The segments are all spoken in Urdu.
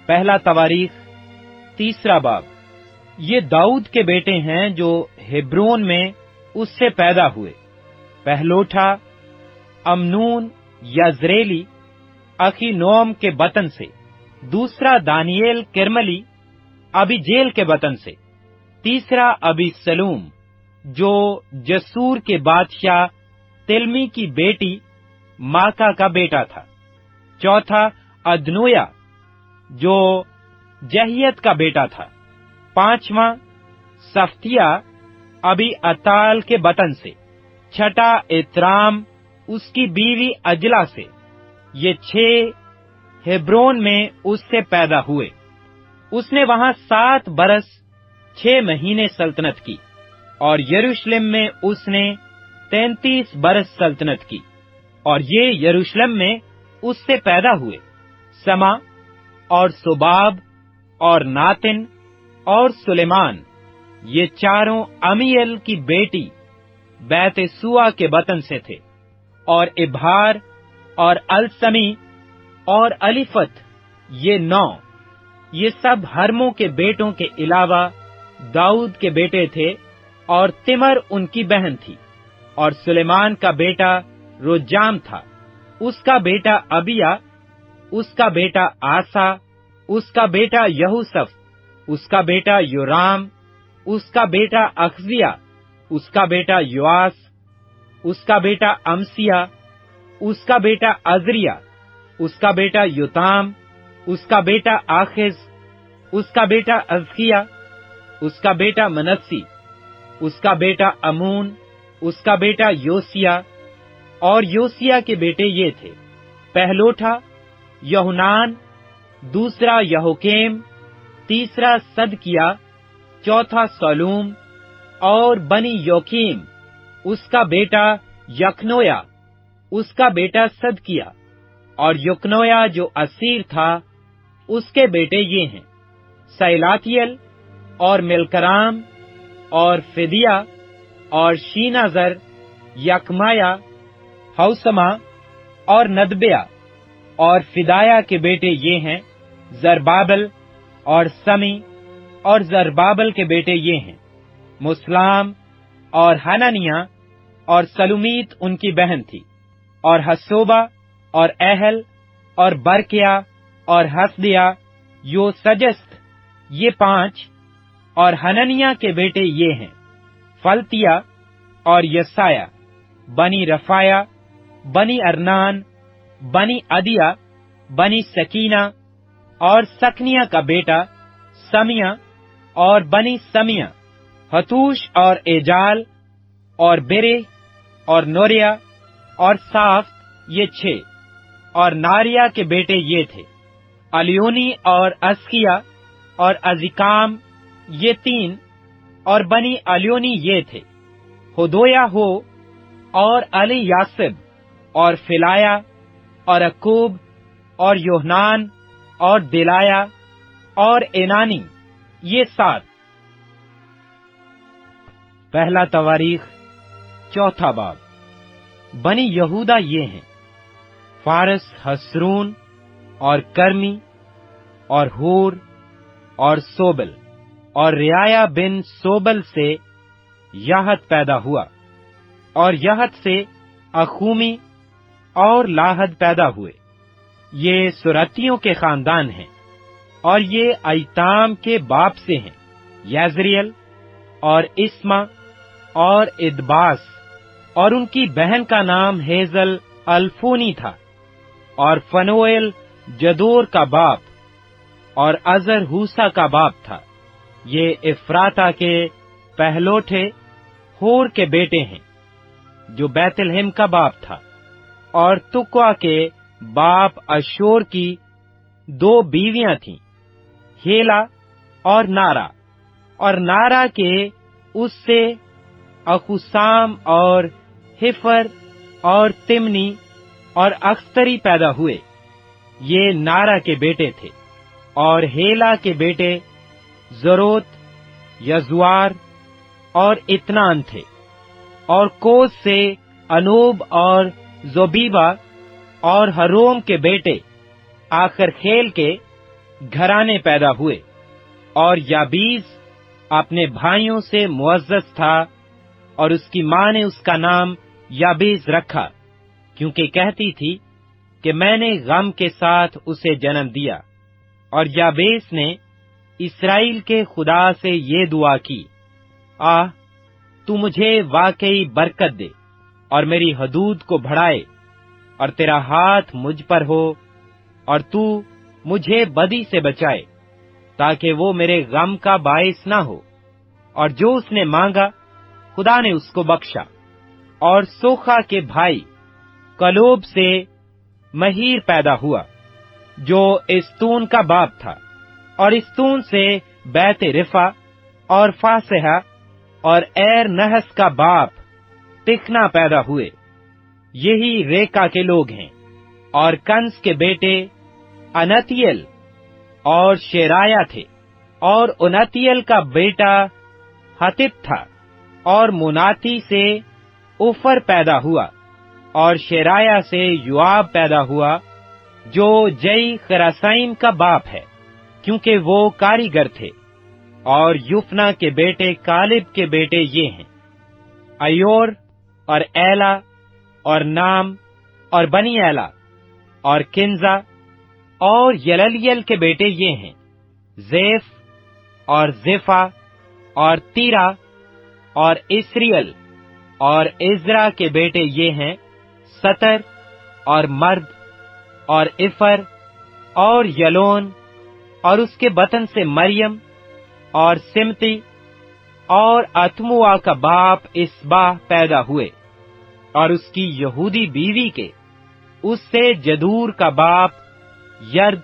پہلا تواریخ 3 باب۔ یہ داؤد کے بیٹے ہیں جو ہبرون میں اس سے پیدا ہوئے۔ پہلوٹا امنون یزریلی اخی نوم کے بطن سے، دوسرا دانییل کرملی ابی جیل کے بطن سے، تیسرا ابی سلوم جو جسور کے بادشاہ تلمی کی بیٹی ماکا کا بیٹا تھا، چوتھا ادنویا جو جہیت کا بیٹا تھا، پانچواں سفتیا ابی اتال کے بطن سے، چھٹا اترام اس کی بیوی اجلا سے۔ یہ 6 ہبرون میں اس سے پیدا ہوئے۔ اس نے وہاں 7 برس 6 مہینے سلطنت کی، اور یروشلم میں اس نے 33 برس سلطنت کی۔ اور یہ یروشلم میں اس سے پیدا ہوئے، سما اور سباب اور ناتن اور سلیمان، یہ چاروں امیل کی بیٹی بیت سوا کے بطن سے تھے، اور ابہار اور السمی اور الیفت، یہ 9۔ یہ سب ہرموں کے بیٹوں کے علاوہ داؤد کے بیٹے تھے، اور تمر ان کی بہن تھی۔ اور سلیمان کا بیٹا روجام تھا، اس کا بیٹا ابیا، اس کا بیٹا آسا، اس کا بیٹا یہوسف، اس کا بیٹا یورام، اس کا بیٹا اخزیا، اس کا بیٹا یواس، اس کا بیٹا امسیا، اس کا بیٹا عزریا، اس کا بیٹا یوتام، اس کا بیٹا آخز، اس کا بیٹا ازکیا، اس کا بیٹا منسی، اس کا بیٹا امون، اس کا بیٹا یوسیا۔ اور یوسیا کے بیٹے یہ تھے، پہلوٹا یہونان، دوسرا یہوکیم، تیسرا صدکیا، چوتھا سلوم، اور بنی یوکیم اس کا بیٹا یکنویا، اس کا بیٹا صدکیا۔ اور یکنویا جو اسیر تھا، اس کے بیٹے یہ ہیں، سیلاتیل اور ملکرام اور فدیا اور شینازر، یکمایا، ہوسما اور ندبیا۔ اور فدایا کے بیٹے یہ ہیں، زربابل اور سمی، اور زربابل کے بیٹے یہ ہیں، مسلام اور حنانیہ، اور سلومیت ان کی بہن تھی، اور حسوبا اور اہل اور برکیا اور حسدیا، یو سجست، یہ 5۔ اور حنانیہ کے بیٹے یہ ہیں، فلتیا اور یسایا، بنی رفایا، بنی ارنان، بنی عدیا، بنی سکینہ، اور سکنیا کا بیٹا سمیا، اور بنی سمیا، حتوش اور ایجال اور برے اور نوریا اور صاف، یہ 6۔ اور ناریا کے بیٹے یہ تھے، الیونی اور اسکیا اور ازیکام، یہ 3۔ اور بنی الیونی یہ تھے، ہدویا ہو اور علی یاسب اور فلایا اور اکوب اور یوحنان اور دلایا اور اینانی، یہ 7۔ پہلا تواریخ 4 باب۔ بنی یہودا یہ ہیں، فارس، حسرون اور کرمی اور ہور اور سوبل۔ اور رعایا بن سوبل سے یاہت پیدا ہوا، اور یاہت سے اخومی اور لاہد پیدا ہوئے۔ یہ سرتیوں کے خاندان ہیں، اور یہ ایتام کے باپ سے ہیں، یزریل اور اسما اور ادباس، اور ان کی بہن کا نام ہیزل الفونی تھا۔ اور فنویل جدور کا باپ، اور ازر ہوسا کا باپ تھا۔ یہ افراتا کے پہلوٹے ہور کے بیٹے ہیں، جو بیت الہم کا باپ تھا۔ اور تکوا کے باپ اشور کی 2 بیویاں تھیں، ہیلا اور نارا۔ اور نارا کے اس سے اخوسام اور ہفر اور تمنی اور اختری پیدا ہوئے، یہ نارا کے بیٹے تھے۔ اور ہیلا کے بیٹے زروت، یزوار اور اتنان تھے۔ اور کوس سے انوب اور زوبیبا، اور ہروم کے بیٹے آخر خیل کے گھرانے پیدا ہوئے، اور یابیز اپنے بھائیوں سے معزز تھا، اور اس کی ماں نے اس کا نام یابیز رکھا، کیونکہ کہتی تھی کہ میں نے غم کے ساتھ اسے جنم دیا۔ اور یابیس نے اسرائیل کے خدا سے یہ دعا کی، تو مجھے واقعی برکت دے اور میری حدود کو بڑھائے، اور تیرا ہاتھ مجھ پر ہو، اور تو مجھے بدی سے بچائے، تاکہ وہ میرے غم کا باعث نہ ہو۔ اور جو اس نے مانگا خدا نے اس کو بخشا۔ اور سوخا کے بھائی کلوب سے مہیر پیدا ہوا، جو استون کا باپ تھا، اور استون سے بیت رفا اور فاسحہ اور ایر نحس کا باپ تکنا پیدا ہوئے، یہی ریکا کے لوگ ہیں۔ اور کنس کے بیٹے انتیل اور شیرایا تھے، اور انتیل کا بیٹا حتب تھا، اور مناتی سے اوفر پیدا ہوا، اور شیرایا سے یوآب پیدا ہوا، جو جئی خراسائم کا باپ ہے، کیونکہ وہ کاریگر تھے۔ اور یفنا کے بیٹے کالب کے بیٹے یہ ہیں، ایور اور ایلا اور نام اور بنی ایلا اور کنزا۔ اور یللیل کے بیٹے یہ ہیں، زیف اور زفا اور تیرا اور اسریل۔ اور عزرا کے بیٹے یہ ہیں، ستر اور مرد اور افر اور یلون، اور اس کے بطن سے مریم اور سمتی اور اتموا کا باپ اسبا پیدا ہوئے، اور اس کی یہودی بیوی کے اس سے جدور کا باپ یرد،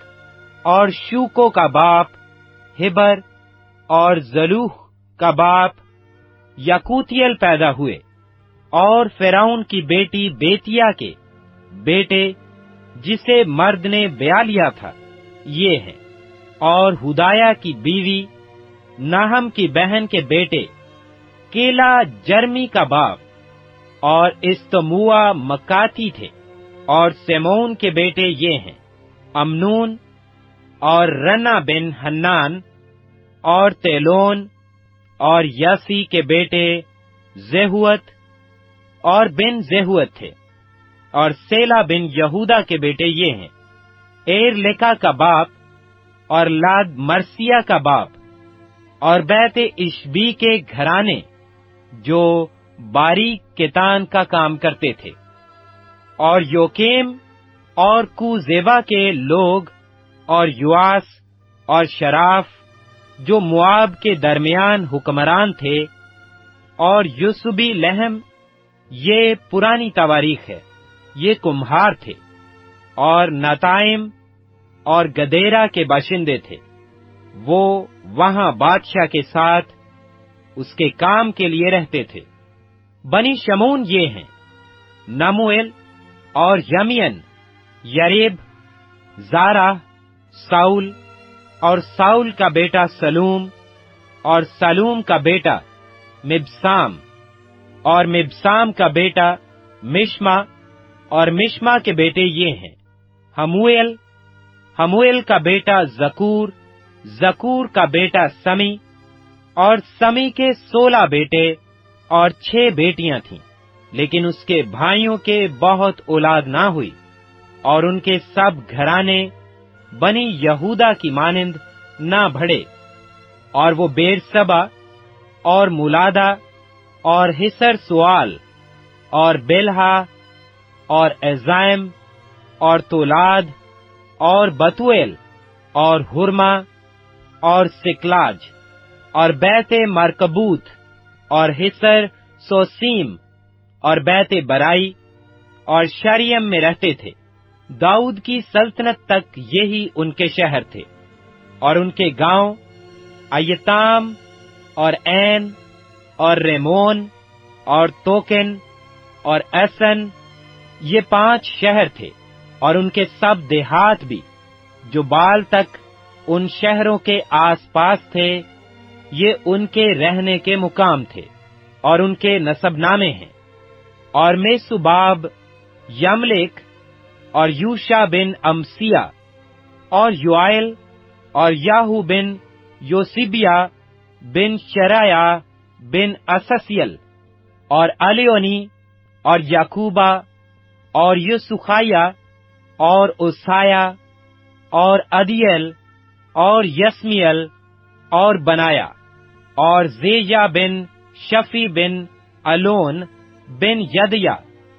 اور شوکو کا باپ ہبر، اور زلوح کا باپ یکوتیل پیدا ہوئے۔ اور فرعون کی بیٹی بیتیا کے بیٹے جسے مرد نے بیاہ لیا تھا یہ ہیں۔ اور ہدایا کی بیوی ناہم کی بہن کے بیٹے کیلا جرمی کا باپ، اور استموا مکاتی تھے۔ اور سیمون کے بیٹے یہ ہیں، امنون اور رنا بن حنان اور تیلون۔ اور یسی کے بیٹے زیہوت اور بن زیہوت تھے۔ اور سیلا بن یہودا کے بیٹے یہ ہیں، ایر لکا کا باپ اور لاد مرسیا کا باپ، اور بیت اشبی کے گھرانے جو باریک کتان کا کام کرتے تھے۔ اور یوکیم اور کوزیبا کے لوگ، اور یواس اور شراف جو مواب کے درمیان حکمران تھے، اور یوسبی لہم، یہ پرانی تواریخ ہے، یہ کمہار تھے۔ اور نتائم اور گدیرا کے باشندے تھے، وہ وہاں بادشاہ کے ساتھ اس کے کام کے لیے رہتے تھے۔ بنی شمون یہ ہیں، نموئل اور یمین، یریب، زارا، ساؤل، اور ساؤل کا بیٹا سلوم، اور سلوم کا بیٹا مبسام، اور مبسام کا بیٹا مشما، اور مشما کے بیٹے یہ ہیں، ہموئیل، ہموئیل کا بیٹا زکور، زکور کا بیٹا سمی، اور سمی کے 16 بیٹے اور 6 بیٹیاں تھیں، لیکن اس کے بھائیوں کے بہت اولاد نہ ہوئی، اور ان کے سب گھرانے بنی یہودا کی مانند نہ بڑھے۔ اور وہ بیرسبا اور مولادا اور حسر سوال اور بیلہا اور ایزائم اور تولاد اور بتویل اور ہرما اور سکلاج اور بیت مرکبوت اور حسر سوسیم اور بیت برائی اور شریم میں رہتے تھے۔ داؤد کی سلطنت تک یہی ان کے شہر تھے، اور ان کے گاؤں ایتام اور عین اور ریمون اور توکن اور ایسن، یہ 5 شہر تھے، اور ان کے سب دیہات بھی جو بال تک ان شہروں کے آس پاس تھے، یہ ان کے رہنے کے مقام تھے، اور ان کے نسب نامے ہیں۔ اور میسوباب یملک اور یوشا بن امسیا اور یوائل اور یاہو بن یوسیبیا بن شرایا بن اسسیل اور الیونی اور یعقوبہ اور یسوخایا اور اسایا اور عدیل اور یسمیل اور بنایا اور زیجا بن شفی بن الون بن یدیا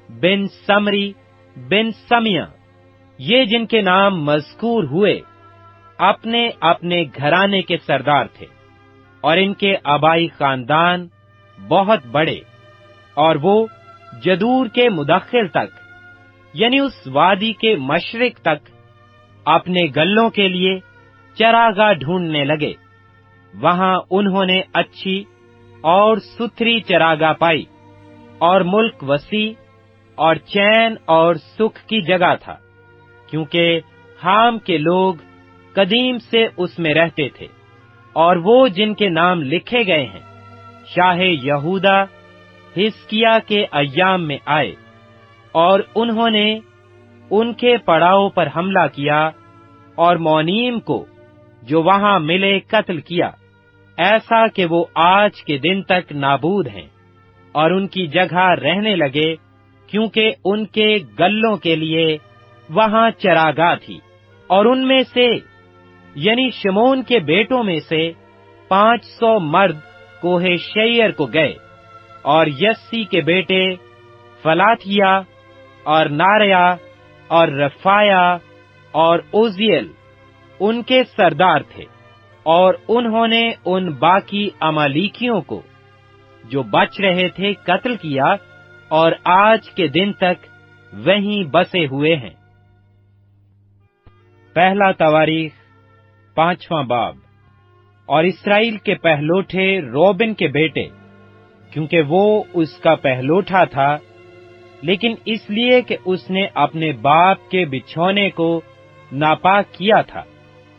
بن سمری بن سمیہ، یہ جن کے نام مذکور ہوئے اپنے اپنے گھرانے کے سردار تھے، اور ان کے آبائی خاندان بہت بڑے، اور وہ جدور کے مدخل تک یعنی اس وادی کے مشرق تک اپنے گلوں کے لیے چراگاہ ڈھونڈنے لگے۔ وہاں انہوں نے اچھی اور ستھری چراگاہ پائی، اور ملک وسیع اور چین اور سکھ کی جگہ تھا، کیونکہ حام کے لوگ قدیم سے اس میں رہتے تھے، اور وہ جن کے نام لکھے گئے ہیں شاہ یہودا حزقیاہ کے ایام میں آئے، اور انہوں نے ان کے پڑاؤ پر حملہ کیا اور مونیم کو جو وہاں ملے قتل کیا، ایسا کہ وہ آج کے دن تک نابود ہیں، اور ان کی جگہ رہنے لگے، کیونکہ ان کے گلوں کے لیے وہاں چراگاہ تھی۔ اور ان میں سے یعنی شمون کے بیٹوں میں سے 500 مرد کوہ شعیر کو گئے، اور یسی کے بیٹے فلاتیا اور ناریا اور رفایا اور اوزیل ان کے سردار تھے، اور انہوں نے ان باقی امالیکیوں کو جو بچ رہے تھے قتل کیا، اور آج کے دن تک وہیں بسے ہوئے ہیں۔ پہلا تواریخ 5واں باب۔ اور اسرائیل کے پہلوٹھے روبن کے بیٹے، کیونکہ وہ اس کا پہلوٹھا تھا، لیکن اس لیے کہ اس نے اپنے باپ کے بچھونے کو ناپاک کیا تھا،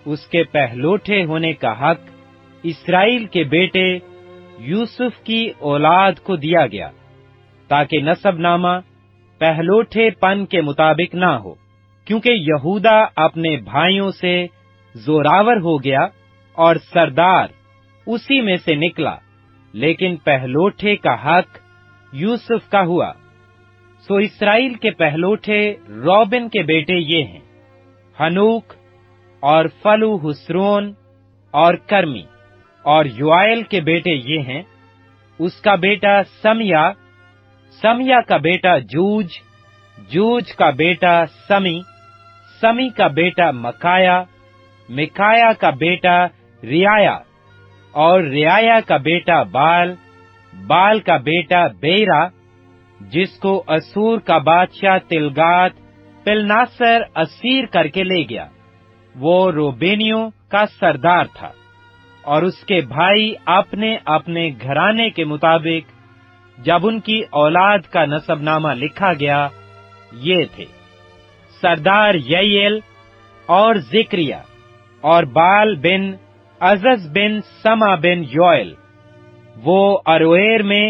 اس کے پہلوٹھے ہونے کا حق اسرائیل کے بیٹے یوسف کی اولاد کو دیا گیا، تاکہ نسب نامہ پہلوٹھے پن کے مطابق نہ ہو، کیونکہ یہودا اپنے بھائیوں سے زوراور ہو گیا اور سردار اسی میں سے نکلا، لیکن پہلوٹھے کا حق یوسف کا ہوا۔ سو اسرائیل کے پہلوٹھے روبن کے بیٹے یہ ہیں، ہنوک اور فلو حسرون اور کرمی۔ اور یوائل کے بیٹے یہ ہیں، اس کا بیٹا سمیا، سمیا کا بیٹا جوج، جوج کا بیٹا سمی، سمی کا بیٹا مکایا، مکایا کا بیٹا ریایا، اور ریایا کا بیٹا بال، بال کا بیٹا بیرا، جس کو اسور کا بادشاہ تلگات پلناصر اسیر کر کے لے گیا، وہ روبینیوں کا سردار تھا۔ اور اس کے بھائی اپنے اپنے گھرانے کے مطابق جب ان کی اولاد کا نسب نامہ لکھا گیا یہ تھے: سردار یعیل اور ذکریہ، اور بال بن عزز بن سما بن یوئل، وہ ارویر میں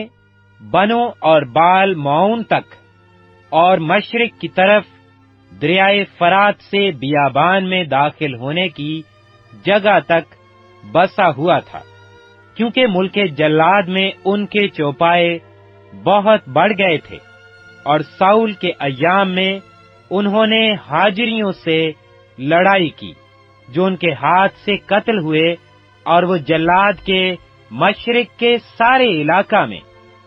بنو اور بال معون تک، اور مشرق کی طرف دریائے فرات سے بیابان میں داخل ہونے کی جگہ تک بسا ہوا تھا، کیونکہ ملک جلاد میں ان کے چوپائے بہت بڑھ گئے تھے، اور ساؤل کے ایام میں انہوں نے ہاجریوں سے لڑائی کی جو ان کے ہاتھ سے قتل ہوئے، اور وہ جلاد کے مشرق کے سارے علاقہ میں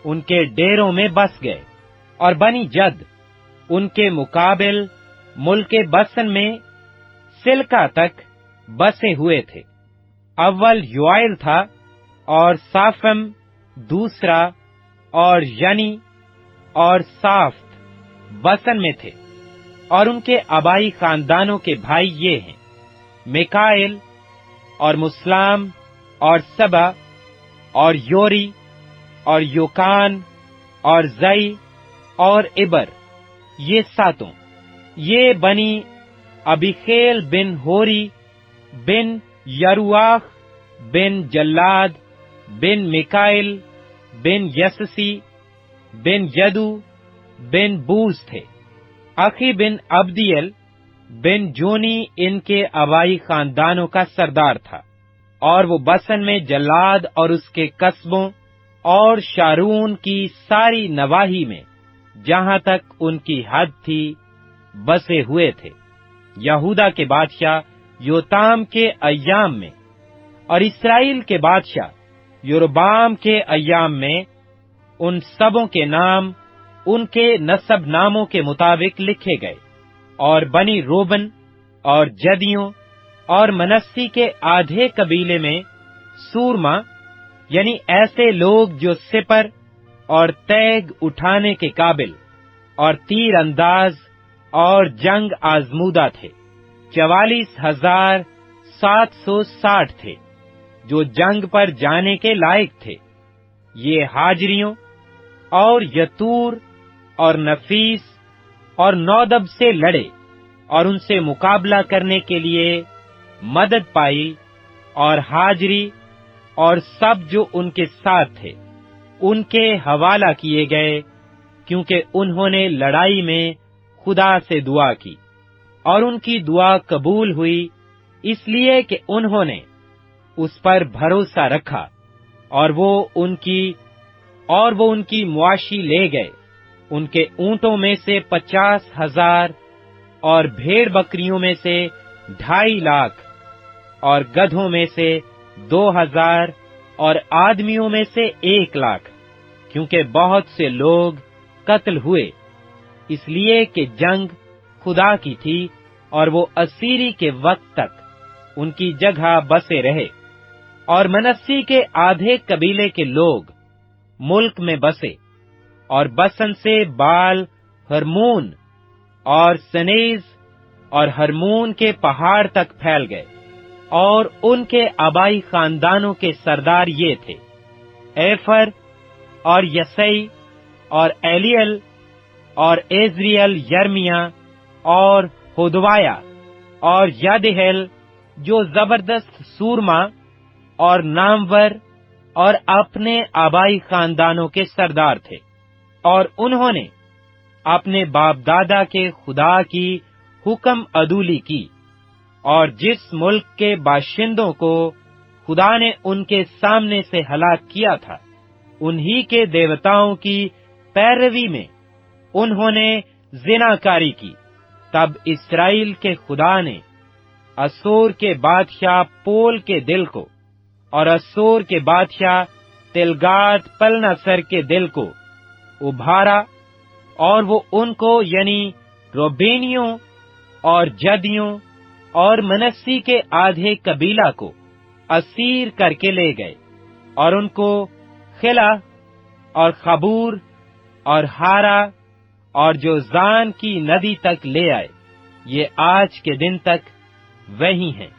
ان کے ڈیروں میں بس گئے، اور بنی جد ان کے مقابل ملک بسن میں سلکا تک بسے ہوئے تھے۔ اول یوائل تھا، اور صافم دوسرا، اور ینی اور صافت بسن میں تھے۔ اور ان کے آبائی خاندانوں کے بھائی یہ ہیں: میکائل اور مسلام اور سبا اور یوری اور یوکان اور زئی اور عبر، یہ ساتوں۔ یہ بنی ابیخیل بن ہوری بن یرواخ بن جلاد بن میکائل بن یسسی بن یدو بن بوز تھے۔ اخی بن عبدیل بن جونی ان کے آبائی خاندانوں کا سردار تھا، اور وہ بسن میں جلاد اور اس کے قصبوں اور شارون کی ساری نواحی میں جہاں تک ان کی حد تھی بسے ہوئے تھے۔ یہودا کے بادشاہ یوتام کے ایام میں اور اسرائیل کے بادشاہ یروبام کے ایام میں ان سبوں کے نام ان کے نسب ناموں کے مطابق لکھے گئے، اور بنی روبن اور جدیوں اور منسی کے آدھے قبیلے میں سورما، یعنی ایسے لوگ جو سپر اور تیگ اٹھانے کے قابل اور تیر انداز اور جنگ آزمودہ تھے، 44,760 تھے جو جنگ پر جانے کے لائق تھے۔ یہ حاجریوں اور یتور اور نفیس اور نودب سے لڑے اور ان سے مقابلہ کرنے کے لیے مدد پائی، اور حاجری اور سب جو ان کے ساتھ تھے ان کے حوالہ کیے گئے، کیونکہ انہوں نے لڑائی میں خدا سے دعا کی، اور ان کی دعا قبول ہوئی، اس لیے کہ انہوں نے اس پر بھروسہ رکھا، اور وہ ان کی معاشی لے گئے، ان کے اونٹوں میں سے 50,000 اور بھیڑ بکریوں میں سے 2.5 لاکھ اور گدھوں میں سے 2,000 اور آدمیوں میں سے 1 لاکھ، کیونکہ بہت سے لوگ قتل ہوئے، اس لیے کہ جنگ خدا کی تھی، اور وہ اسیری کے وقت تک ان کی جگہ بسے رہے۔ اور منسی کے آدھے قبیلے کے لوگ ملک میں بسے، اور بسن سے بال ہرمون اور سنیز اور ہرمون کے پہاڑ تک پھیل گئے، اور ان کے آبائی خاندانوں کے سردار یہ تھے: ایفر اور یسئی اور ایلیل اور ایزریل، یرمیا اور ہودوایا اور یادہل، جو زبردست سورما اور نامور اور اپنے آبائی خاندانوں کے سردار تھے، اور انہوں نے اپنے باپ دادا کے خدا کی حکم عدولی کی، اور جس ملک کے باشندوں کو خدا نے ان کے سامنے سے ہلاک کیا تھا، انہی کے دیوتاؤں کی پیروی میں انہوں نے زناکاری کی۔ تب اسرائیل کے خدا نے اسور کے بادشاہ پول کے دل کو اور اسور کے بادشاہ تلگات پلنسر کے دل کو ابھارا، اور وہ ان کو یعنی روبینیوں اور جدیوں اور منسی کے آدھے قبیلہ کو اسیر کر کے لے گئے، اور ان کو خلا اور خبور اور ہارا اور جوزان کی ندی تک لے آئے۔ یہ آج کے دن تک وہی ہیں۔